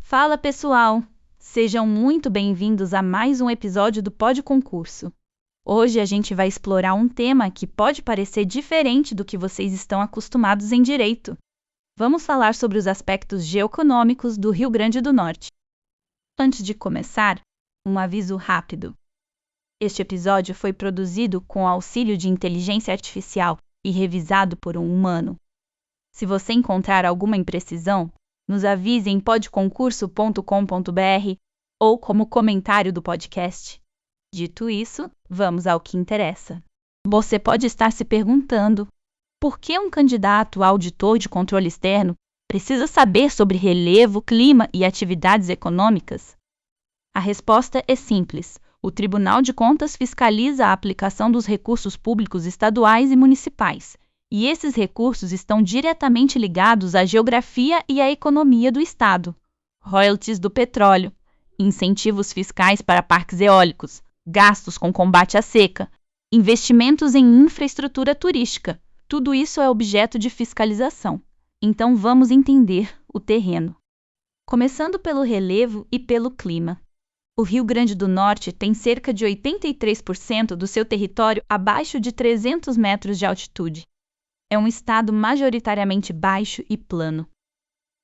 Fala pessoal, sejam muito bem-vindos a mais um episódio do Pod Concurso. Hoje a gente vai explorar um tema que pode parecer diferente do que vocês estão acostumados em direito. Vamos falar sobre os aspectos geoeconômicos do Rio Grande do Norte. Antes de começar, um aviso rápido. Este episódio foi produzido com auxílio de inteligência artificial e revisado por um humano. Se você encontrar alguma imprecisão, nos avise em podconcurso.com.br ou como comentário do podcast. Dito isso, vamos ao que interessa. Você pode estar se perguntando: por que um candidato a auditor de controle externo precisa saber sobre relevo, clima e atividades econômicas? A resposta é simples. O Tribunal de Contas fiscaliza a aplicação dos recursos públicos estaduais e municipais, e esses recursos estão diretamente ligados à geografia e à economia do Estado. Royalties do petróleo, incentivos fiscais para parques eólicos, gastos com combate à seca, investimentos em infraestrutura turística. Tudo isso é objeto de fiscalização. Então vamos entender o terreno. Começando pelo relevo e pelo clima. O Rio Grande do Norte tem cerca de 83% do seu território abaixo de 300 metros de altitude. É um estado majoritariamente baixo e plano.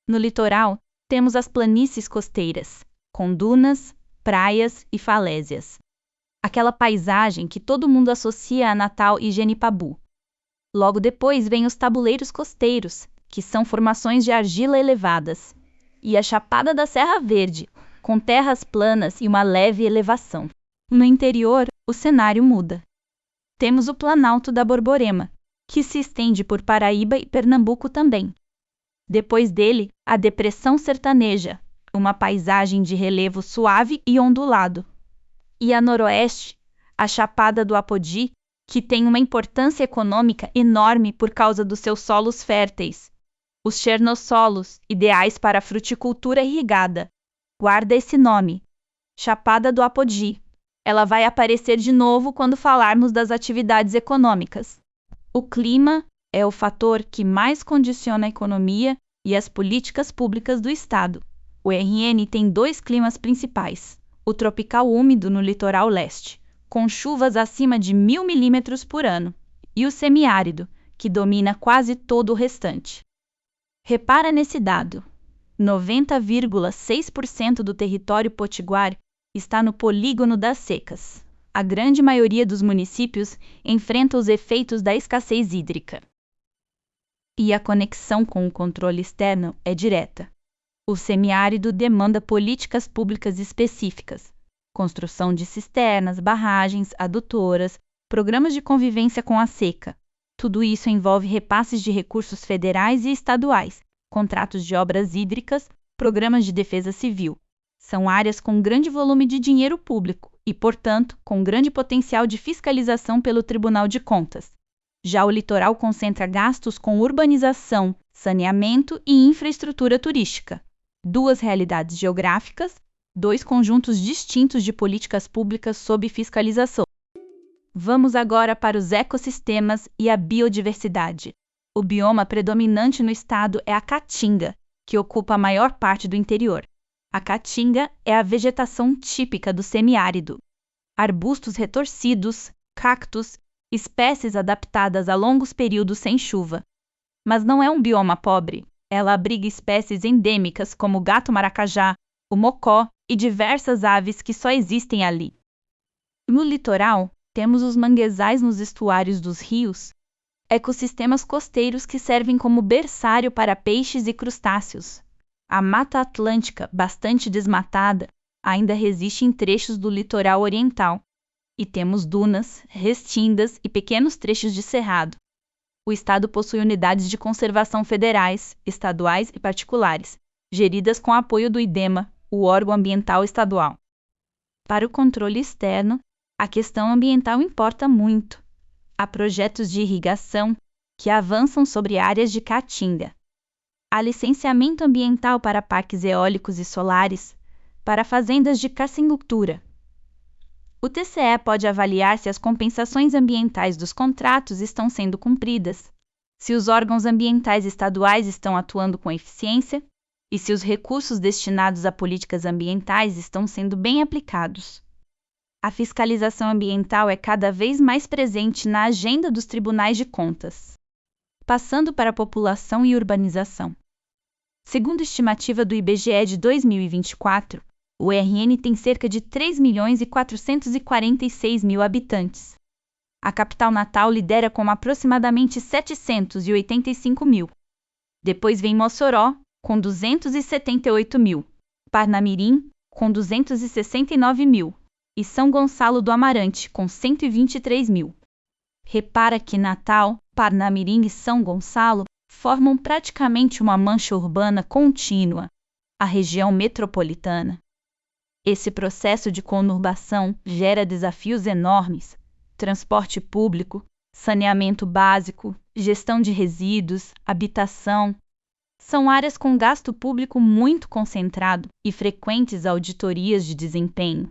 No litoral, temos as planícies costeiras, com dunas, praias e falésias. Aquela paisagem que todo mundo associa a Natal e Genipabu. Logo depois vem os tabuleiros costeiros, que são formações de argila elevadas, e a Chapada da Serra Verde, com terras planas e uma leve elevação. No interior, o cenário muda. Temos o Planalto da Borborema, que se estende por Paraíba e Pernambuco também. Depois dele, a Depressão Sertaneja, uma paisagem de relevo suave e ondulado. E a noroeste, a Chapada do Apodi, que tem uma importância econômica enorme por causa dos seus solos férteis. Os chernossolos, ideais para a fruticultura irrigada. Guarda esse nome, Chapada do Apodi. Ela vai aparecer de novo quando falarmos das atividades econômicas. O clima é o fator que mais condiciona a economia e as políticas públicas do Estado. O RN tem dois climas principais: o tropical úmido no litoral leste, com chuvas acima de 1.000 milímetros por ano, e o semiárido, que domina quase todo o restante. Repara nesse dado: 90,6% do território potiguar está no polígono das secas. A grande maioria dos municípios enfrenta os efeitos da escassez hídrica. E a conexão com o controle externo é direta. O semiárido demanda políticas públicas específicas, construção de cisternas, barragens, adutoras, programas de convivência com a seca. Tudo isso envolve repasses de recursos federais e estaduais, contratos de obras hídricas, programas de defesa civil. São áreas com grande volume de dinheiro público e, portanto, com grande potencial de fiscalização pelo Tribunal de Contas. Já o litoral concentra gastos com urbanização, saneamento e infraestrutura turística. Duas realidades geográficas, dois conjuntos distintos de políticas públicas sob fiscalização. Vamos agora para os ecossistemas e a biodiversidade. O bioma predominante no estado é a caatinga, que ocupa a maior parte do interior. A caatinga é a vegetação típica do semiárido. Arbustos retorcidos, cactos, espécies adaptadas a longos períodos sem chuva. Mas não é um bioma pobre. Ela abriga espécies endêmicas como o gato-maracajá, o mocó e diversas aves que só existem ali. No litoral, temos os manguezais nos estuários dos rios, ecossistemas costeiros que servem como berçário para peixes e crustáceos. A Mata Atlântica, bastante desmatada, ainda resiste em trechos do litoral oriental. E temos dunas, restingas e pequenos trechos de cerrado. O estado possui unidades de conservação federais, estaduais e particulares, geridas com apoio do IDEMA, o órgão ambiental estadual. Para o controle externo, a questão ambiental importa muito. Há projetos de irrigação que avançam sobre áreas de caatinga. Há licenciamento ambiental para parques eólicos e solares, para fazendas de cassinocultura. O TCE pode avaliar se as compensações ambientais dos contratos estão sendo cumpridas, se os órgãos ambientais estaduais estão atuando com eficiência e se os recursos destinados a políticas ambientais estão sendo bem aplicados. A fiscalização ambiental é cada vez mais presente na agenda dos tribunais de contas. Passando para a população e urbanização. Segundo estimativa do IBGE de 2024, o RN tem cerca de 3.446.000 habitantes. A capital natal lidera com aproximadamente 785.000. Depois vem Mossoró, com 278.000, Parnamirim, com 269.000, e São Gonçalo do Amarante, com 123.000. Repara que Natal, Parnamirim e São Gonçalo formam praticamente uma mancha urbana contínua, a região metropolitana. Esse processo de conurbação gera desafios enormes: transporte público, saneamento básico, gestão de resíduos, habitação. São áreas com gasto público muito concentrado e frequentes auditorias de desempenho.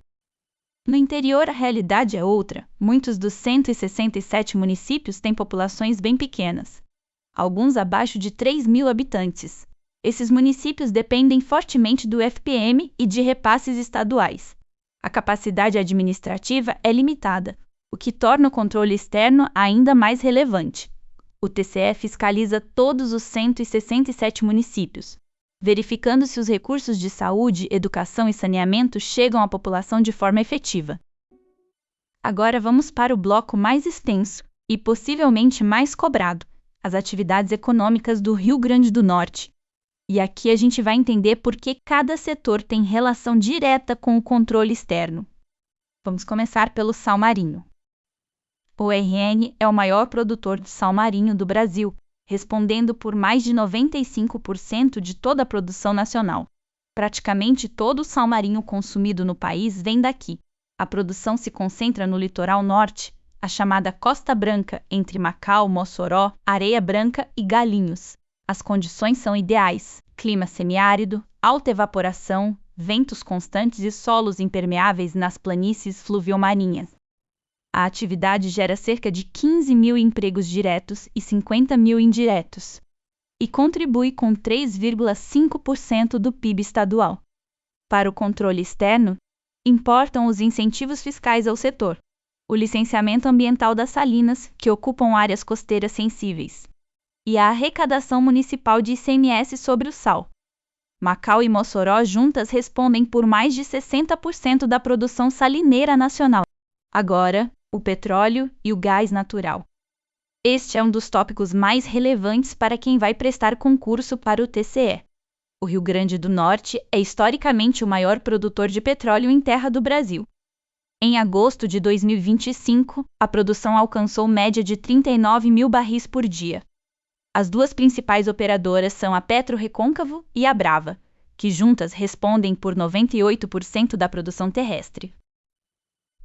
No interior, a realidade é outra. Muitos dos 167 municípios têm populações bem pequenas, alguns abaixo de 3.000 habitantes. Esses municípios dependem fortemente do FPM e de repasses estaduais. A capacidade administrativa é limitada, o que torna o controle externo ainda mais relevante. O TCE fiscaliza todos os 167 municípios, verificando se os recursos de saúde, educação e saneamento chegam à população de forma efetiva. Agora vamos para o bloco mais extenso e possivelmente mais cobrado: as atividades econômicas do Rio Grande do Norte. E aqui a gente vai entender por que cada setor tem relação direta com o controle externo. Vamos começar pelo sal marinho. O RN é o maior produtor de sal marinho do Brasil, respondendo por mais de 95% de toda a produção nacional. Praticamente todo o sal marinho consumido no país vem daqui. A produção se concentra no litoral norte, a chamada Costa Branca, entre Macau, Mossoró, Areia Branca e Galinhos. As condições são ideais: clima semiárido, alta evaporação, ventos constantes e solos impermeáveis nas planícies fluviomarinhas. A atividade gera cerca de 15.000 empregos diretos e 50.000 indiretos, e contribui com 3,5% do PIB estadual. Para o controle externo, importam os incentivos fiscais ao setor, o licenciamento ambiental das salinas, que ocupam áreas costeiras sensíveis, e a arrecadação municipal de ICMS sobre o sal. Macau e Mossoró juntas respondem por mais de 60% da produção salineira nacional. Agora, o petróleo e o gás natural. Este é um dos tópicos mais relevantes para quem vai prestar concurso para o TCE. O Rio Grande do Norte é historicamente o maior produtor de petróleo em terra do Brasil. Em agosto de 2025, a produção alcançou média de 39.000 barris por dia. As duas principais operadoras são a PetroRecôncavo e a Brava, que juntas respondem por 98% da produção terrestre.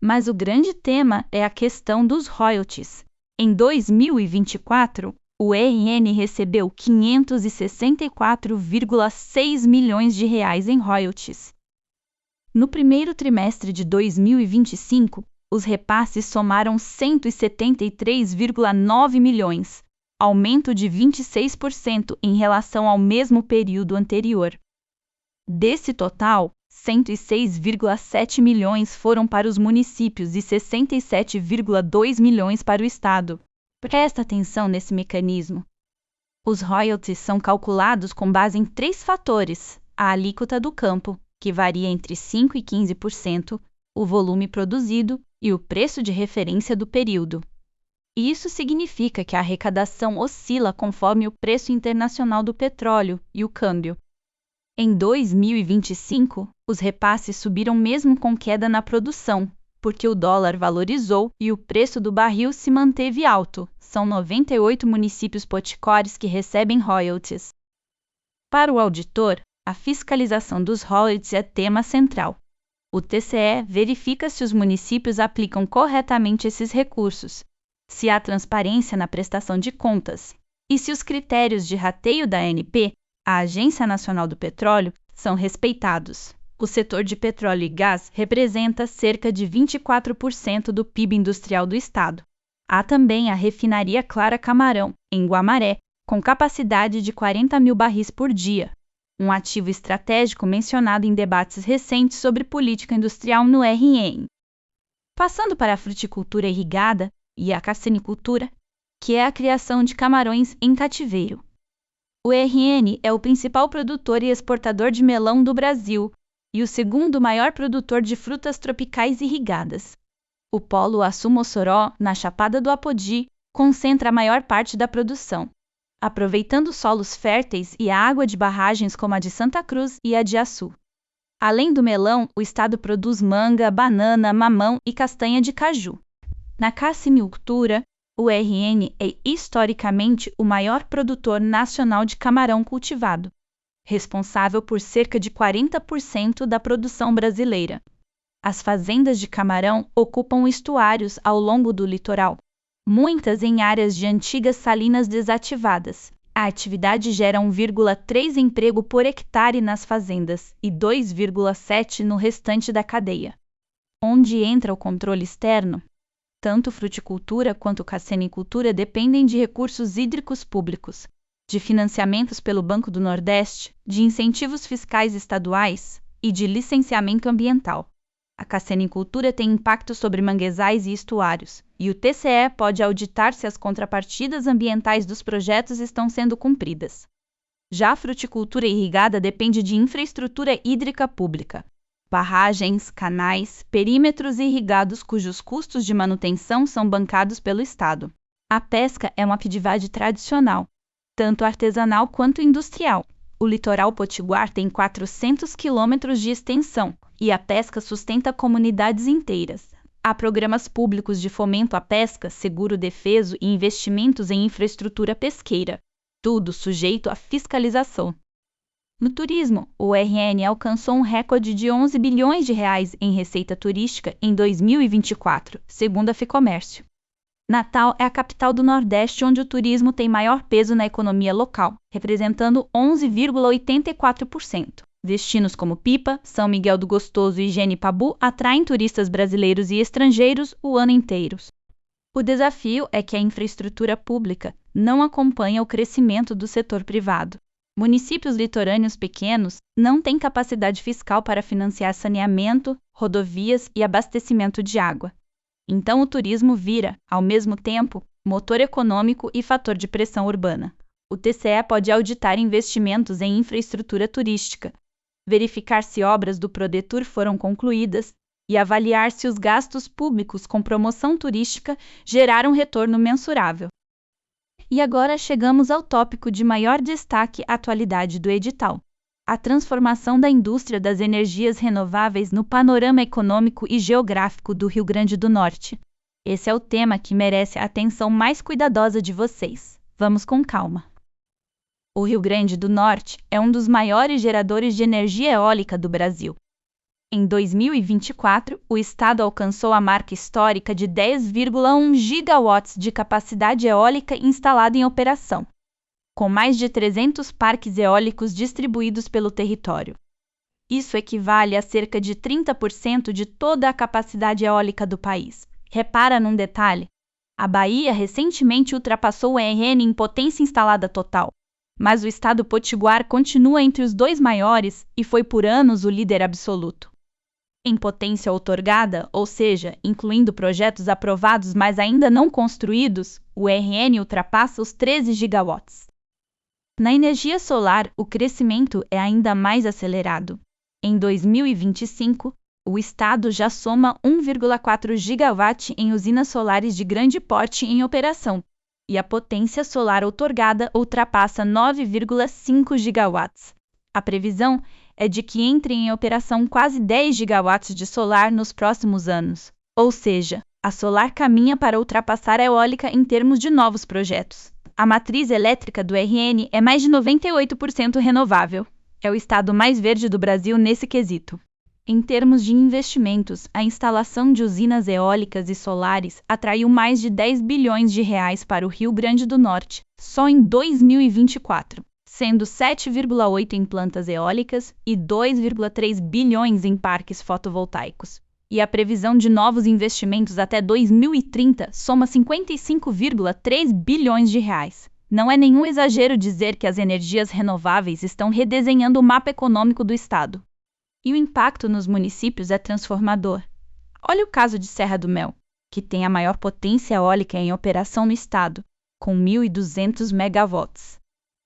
Mas o grande tema é a questão dos royalties. Em 2024, o RN recebeu 564,6 milhões de reais em royalties. No primeiro trimestre de 2025, os repasses somaram 173,9 milhões, aumento de 26% em relação ao mesmo período anterior. Desse total, 106,7 milhões foram para os municípios e 67,2 milhões para o Estado. Presta atenção nesse mecanismo. Os royalties são calculados com base em 3 fatores: a alíquota do campo, que varia entre 5% e 15%, o volume produzido e o preço de referência do período. Isso significa que a arrecadação oscila conforme o preço internacional do petróleo e o câmbio. Em 2025, os repasses subiram mesmo com queda na produção, porque o dólar valorizou e o preço do barril se manteve alto. São 98 municípios potiguares que recebem royalties. Para o auditor, a fiscalização dos royalties é tema central. O TCE verifica se os municípios aplicam corretamente esses recursos, se há transparência na prestação de contas e se os critérios de rateio da ANP, a Agência Nacional do Petróleo, são respeitados. O setor de petróleo e gás representa cerca de 24% do PIB industrial do estado. Há também a refinaria Clara Camarão, em Guamaré, com capacidade de 40.000 barris por dia. um ativo estratégico mencionado em debates recentes sobre política industrial no RN. Passando para a fruticultura irrigada e a cassinicultura, que é a criação de camarões em cativeiro. O RN é o principal produtor e exportador de melão do Brasil e o segundo maior produtor de frutas tropicais irrigadas. O polo Açu-Mossoró, na Chapada do Apodi, concentra a maior parte da produção, aproveitando solos férteis e a água de barragens como a de Santa Cruz e a de Açu. Além do melão, o estado produz manga, banana, mamão e castanha de caju. Na cassinicultura, o RN é historicamente o maior produtor nacional de camarão cultivado, responsável por cerca de 40% da produção brasileira. As fazendas de camarão ocupam estuários ao longo do litoral, muitas em áreas de antigas salinas desativadas. A atividade gera 1,3 emprego por hectare nas fazendas e 2,7 no restante da cadeia. Onde entra o controle externo? Tanto fruticultura quanto cassinicultura dependem de recursos hídricos públicos, de financiamentos pelo Banco do Nordeste, de incentivos fiscais estaduais e de licenciamento ambiental. A cassinicultura tem impacto sobre manguezais e estuários, e o TCE pode auditar se as contrapartidas ambientais dos projetos estão sendo cumpridas. Já a fruticultura irrigada depende de infraestrutura hídrica pública, barragens, canais, perímetros irrigados cujos custos de manutenção são bancados pelo Estado. A pesca é uma atividade tradicional, tanto artesanal quanto industrial. O litoral potiguar tem 400 quilômetros de extensão, e a pesca sustenta comunidades inteiras. Há programas públicos de fomento à pesca, seguro defeso e investimentos em infraestrutura pesqueira, tudo sujeito à fiscalização. No turismo, o RN alcançou um recorde de 11 bilhões de reais em receita turística em 2024, segundo a Ficomércio. Natal é a capital do Nordeste onde o turismo tem maior peso na economia local, representando 11,84%. Destinos como Pipa, São Miguel do Gostoso e Genipabu atraem turistas brasileiros e estrangeiros o ano inteiro. O desafio é que a infraestrutura pública não acompanha o crescimento do setor privado. Municípios litorâneos pequenos não têm capacidade fiscal para financiar saneamento, rodovias e abastecimento de água. Então o turismo vira, ao mesmo tempo, motor econômico e fator de pressão urbana. O TCE pode auditar investimentos em infraestrutura turística, verificar se obras do Prodetur foram concluídas e avaliar se os gastos públicos com promoção turística geraram retorno mensurável. E agora chegamos ao tópico de maior destaque atualidade do edital: a transformação da indústria das energias renováveis no panorama econômico e geográfico do Rio Grande do Norte. Esse é o tema que merece a atenção mais cuidadosa de vocês. Vamos com calma. O Rio Grande do Norte é um dos maiores geradores de energia eólica do Brasil. Em 2024, o estado alcançou a marca histórica de 10,1 gigawatts de capacidade eólica instalada em operação, com mais de 300 parques eólicos distribuídos pelo território. Isso equivale a cerca de 30% de toda a capacidade eólica do país. Repara num detalhe: a Bahia recentemente ultrapassou o RN em potência instalada total, mas o estado potiguar continua entre os dois maiores e foi por anos o líder absoluto. Em potência outorgada, ou seja, incluindo projetos aprovados mas ainda não construídos, o RN ultrapassa os 13 gigawatts. Na energia solar, o crescimento é ainda mais acelerado. Em 2025, o estado já soma 1,4 gigawatt em usinas solares de grande porte em operação, e a potência solar outorgada ultrapassa 9,5 gigawatts. A previsão é de que entre em operação quase 10 gigawatts de solar nos próximos anos. Ou seja, a solar caminha para ultrapassar a eólica em termos de novos projetos. A matriz elétrica do RN é mais de 98% renovável. É o estado mais verde do Brasil nesse quesito. Em termos de investimentos, a instalação de usinas eólicas e solares atraiu mais de 10 bilhões de reais para o Rio Grande do Norte, só em 2024. Sendo 7,8 em plantas eólicas e 2,3 bilhões em parques fotovoltaicos. E a previsão de novos investimentos até 2030 soma 55,3 bilhões de reais. Não é nenhum exagero dizer que as energias renováveis estão redesenhando o mapa econômico do estado. E o impacto nos municípios é transformador. Olha o caso de Serra do Mel, que tem a maior potência eólica em operação no estado, com 1.200 megawatts.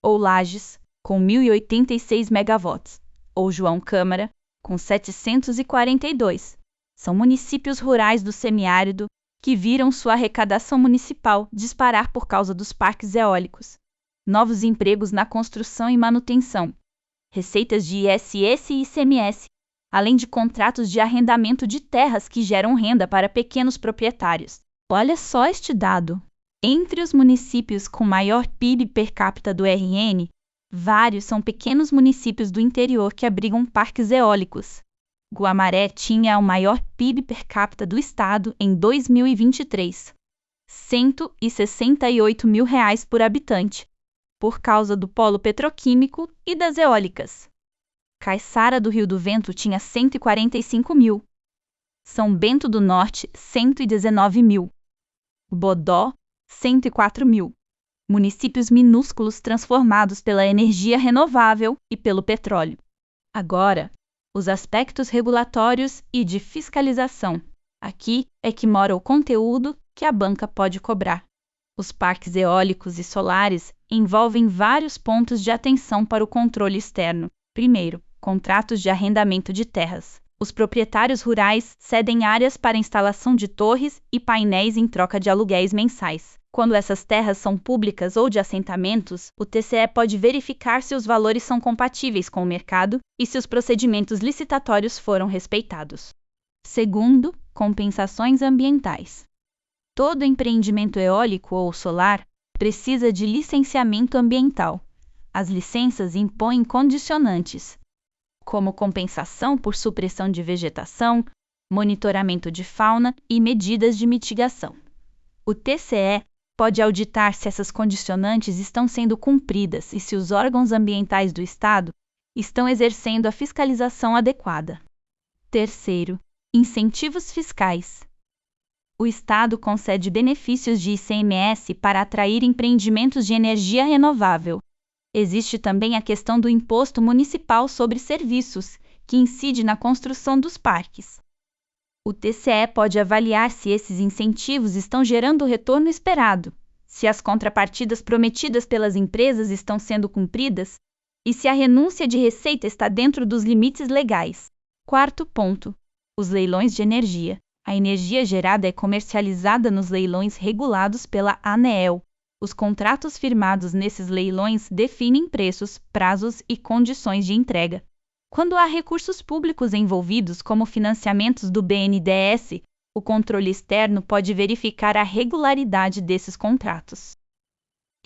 Ou Lages, com 1.086 megawatts. Ou João Câmara, com 742. São municípios rurais do semiárido que viram sua arrecadação municipal disparar por causa dos parques eólicos. Novos empregos na construção e manutenção. Receitas de ISS e ICMS, além de contratos de arrendamento de terras que geram renda para pequenos proprietários. Olha só este dado. Entre os municípios com maior PIB per capita do RN, vários são pequenos municípios do interior que abrigam parques eólicos. Guamaré tinha o maior PIB per capita do estado em 2023, R$168.000 por habitante, por causa do polo petroquímico e das eólicas. Caiçara do Rio do Vento tinha 145.000. São Bento do Norte, 119.000. Bodó, 104.000. Municípios minúsculos transformados pela energia renovável e pelo petróleo. Agora, os aspectos regulatórios e de fiscalização. Aqui é que mora o conteúdo que a banca pode cobrar. Os parques eólicos e solares envolvem vários pontos de atenção para o controle externo. Primeiro, contratos de arrendamento de terras. Os proprietários rurais cedem áreas para instalação de torres e painéis em troca de aluguéis mensais. Quando essas terras são públicas ou de assentamentos, o TCE pode verificar se os valores são compatíveis com o mercado e se os procedimentos licitatórios foram respeitados. Segundo, compensações ambientais. Todo empreendimento eólico ou solar precisa de licenciamento ambiental. As licenças impõem condicionantes, como compensação por supressão de vegetação, monitoramento de fauna e medidas de mitigação. O TCE pode auditar se essas condicionantes estão sendo cumpridas e se os órgãos ambientais do Estado estão exercendo a fiscalização adequada. Terceiro, incentivos fiscais. O Estado concede benefícios de ICMS para atrair empreendimentos de energia renovável. Existe também a questão do Imposto Municipal sobre Serviços, que incide na construção dos parques. O TCE pode avaliar se esses incentivos estão gerando o retorno esperado, se as contrapartidas prometidas pelas empresas estão sendo cumpridas e se a renúncia de receita está dentro dos limites legais. Quarto ponto: os leilões de energia. A energia gerada é comercializada nos leilões regulados pela ANEEL. Os contratos firmados nesses leilões definem preços, prazos e condições de entrega. Quando há recursos públicos envolvidos, como financiamentos do BNDES, o controle externo pode verificar a regularidade desses contratos.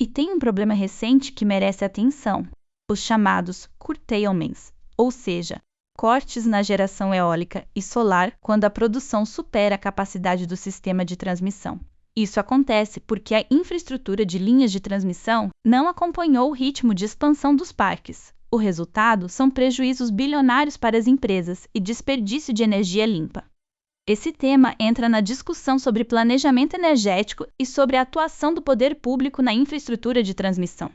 E tem um problema recente que merece atenção: os chamados curtailments, ou seja, cortes na geração eólica e solar quando a produção supera a capacidade do sistema de transmissão. Isso acontece porque a infraestrutura de linhas de transmissão não acompanhou o ritmo de expansão dos parques. O resultado são prejuízos bilionários para as empresas e desperdício de energia limpa. Esse tema entra na discussão sobre planejamento energético e sobre a atuação do poder público na infraestrutura de transmissão.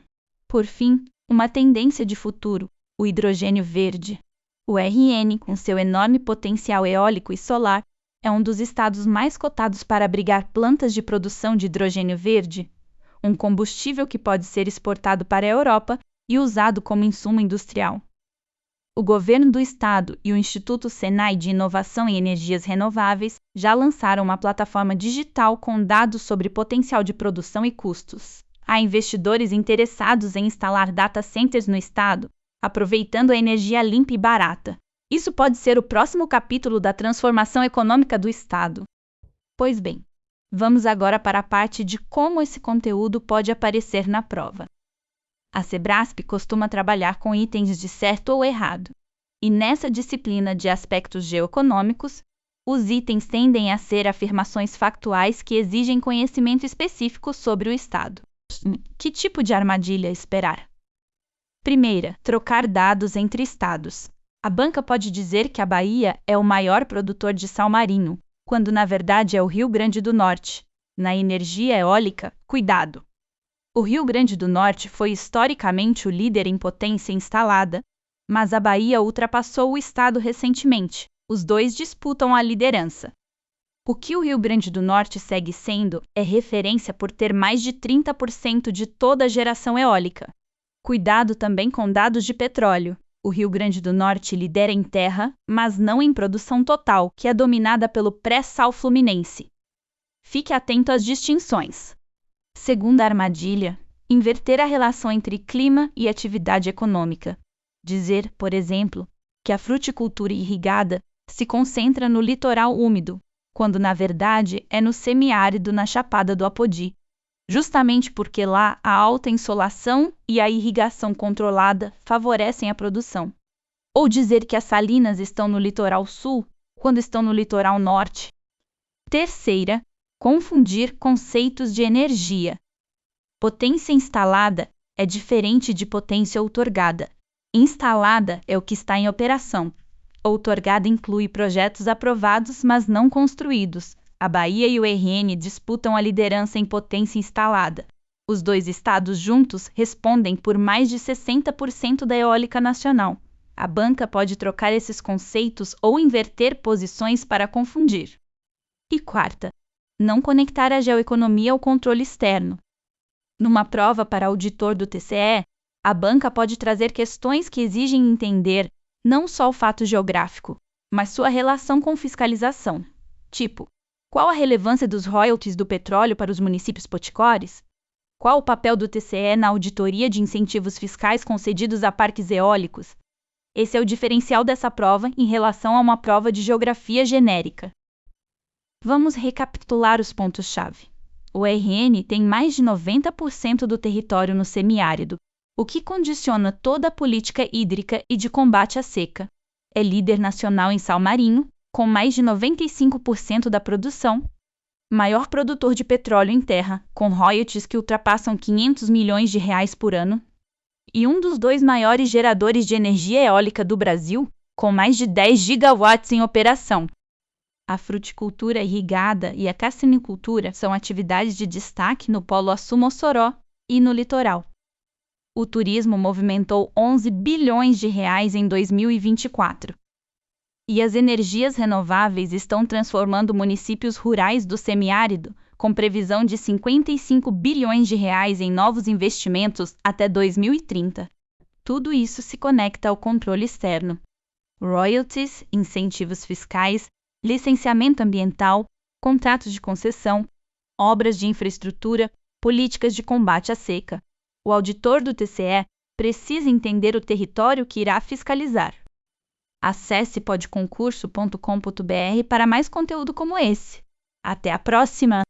Por fim, uma tendência de futuro: o hidrogênio verde. O RN, com seu enorme potencial eólico e solar, é um dos estados mais cotados para abrigar plantas de produção de hidrogênio verde, um combustível que pode ser exportado para a Europa e usado como insumo industrial. O governo do estado e o Instituto Senai de Inovação em Energias Renováveis já lançaram uma plataforma digital com dados sobre potencial de produção e custos. Há investidores interessados em instalar data centers no estado, aproveitando a energia limpa e barata. Isso pode ser o próximo capítulo da transformação econômica do estado. Pois bem, vamos agora para a parte de como esse conteúdo pode aparecer na prova. A Sebrasp costuma trabalhar com itens de certo ou errado, e nessa disciplina de aspectos geoeconômicos, os itens tendem a ser afirmações factuais que exigem conhecimento específico sobre o Estado. Que tipo de armadilha esperar? Primeira, trocar dados entre estados. A banca pode dizer que a Bahia é o maior produtor de sal marinho, quando na verdade é o Rio Grande do Norte. Na energia eólica, cuidado! O Rio Grande do Norte foi historicamente o líder em potência instalada, mas a Bahia ultrapassou o estado recentemente. Os dois disputam a liderança. O que o Rio Grande do Norte segue sendo é referência por ter mais de 30% de toda a geração eólica. Cuidado também com dados de petróleo. O Rio Grande do Norte lidera em terra, mas não em produção total, que é dominada pelo pré-sal fluminense. Fique atento às distinções. Segunda armadilha: inverter a relação entre clima e atividade econômica. Dizer, por exemplo, que a fruticultura irrigada se concentra no litoral úmido, quando na verdade é no semiárido na Chapada do Apodi, justamente porque lá a alta insolação e a irrigação controlada favorecem a produção. Ou dizer que as salinas estão no litoral sul, quando estão no litoral norte. Terceira, confundir conceitos de energia. Potência instalada é diferente de potência outorgada. Instalada é o que está em operação. Outorgada inclui projetos aprovados, mas não construídos. A Bahia e o RN disputam a liderança em potência instalada. Os dois estados juntos respondem por mais de 60% da eólica nacional. A banca pode trocar esses conceitos ou inverter posições para confundir. E quarta, não conectar a geoeconomia ao controle externo. Numa prova para auditor do TCE, a banca pode trazer questões que exigem entender não só o fato geográfico, mas sua relação com fiscalização. Tipo, qual a relevância dos royalties do petróleo para os municípios potiguares? Qual o papel do TCE na auditoria de incentivos fiscais concedidos a parques eólicos? Esse é o diferencial dessa prova em relação a uma prova de geografia genérica. Vamos recapitular os pontos-chave. O RN tem mais de 90% do território no semiárido, o que condiciona toda a política hídrica e de combate à seca. É líder nacional em sal marinho, com mais de 95% da produção. Maior produtor de petróleo em terra, com royalties que ultrapassam 500 milhões de reais por ano. E um dos dois maiores geradores de energia eólica do Brasil, com mais de 10 gigawatts em operação. A fruticultura irrigada e a cassinicultura são atividades de destaque no polo Açu-Mossoró e no litoral. O turismo movimentou 11 bilhões de reais em 2024. E as energias renováveis estão transformando municípios rurais do semiárido, com previsão de 55 bilhões de reais em novos investimentos até 2030. Tudo isso se conecta ao controle externo. Royalties, incentivos fiscais, licenciamento ambiental, contratos de concessão, obras de infraestrutura, políticas de combate à seca. O auditor do TCE precisa entender o território que irá fiscalizar. Acesse podconcurso.com.br para mais conteúdo como esse. Até a próxima!